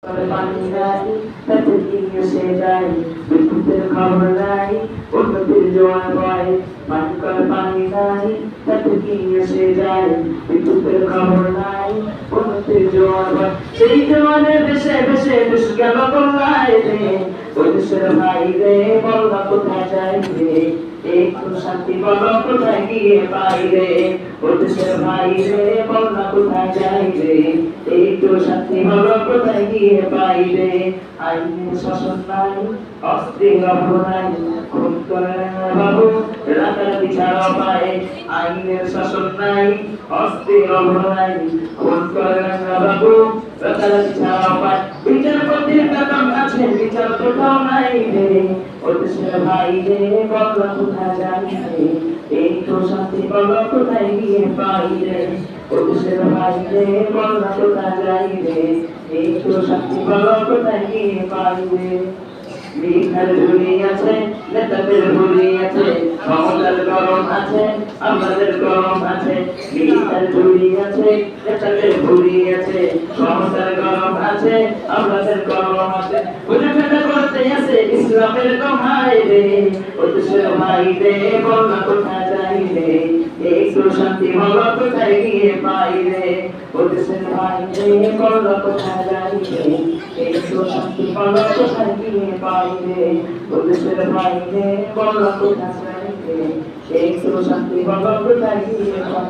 পানি নাই তাতে কি এসে যায় বিদ্যুতের খবর নাই উন্নতির জোয়ার বয় পানি করে পানি নাই তাতে কি এসে যায় বিদ্যুতের খবর নাই উন্নতির জোয়ার বয় সেই জোয়ারে ভেসে ভেসে দেশ গেল গোল্লায় রে ওই দেশের ভাই রে বলবা কোথায় যাই রে একটু শান্তি বলো কোথায় গিয়ে পাই রে ওই দেশের ভাই রে বলবা কোথায় যাই রে একটু শান্তি বলো কোথায় গিয়ে পাই রে আইনের শাসন নাই অস্ত্রের অভাব নাই খুন করে বাবু রাতারাতি ছাড়া পায় আইনের শাসন নাই অস্ত্রের অভাব নাই খুন করে বাবু রাতারাতি ছাড়া পায় বিচারপতির বেতন আছে বিচার কোথাও নাই রে ও দেশের ভাই রে বলবা কোথায় যাই রে এই তো শান্তি বলো কোথায় গিয়ে পাই রে ও দেশের ভাই রে বলবা কোথায় যাই রে এই তো শান্তি বলো কোথায় গিয়ে পাই রে মিঠার ঝুলি আছে নেতাদের ঝুলি আছে ক্ষমতার গরম আছে আমাদের গরম আছে মিঠার ঝুলি আছে নেতাদের ঝুলি আছে ক্ষমতার গরম আছে আমাদের গরম আছে বুঝে ফেলে করতে আছে ইসলামের দোহাই রে ও দেশের ভাই রে বলনা কোথায় যাই রে একটু শান্তি বলো কোথায় গিয়ে পাই রে ও দেশের ভাই রে বলনা কোথায় যাই রে একটু শান্তি বলো কোথায় গিয়ে পাই রে ও দেশের ভাই রে বলনা কোথায় যাই রে একটু শান্তি বলো কোথায় গিয়ে পাই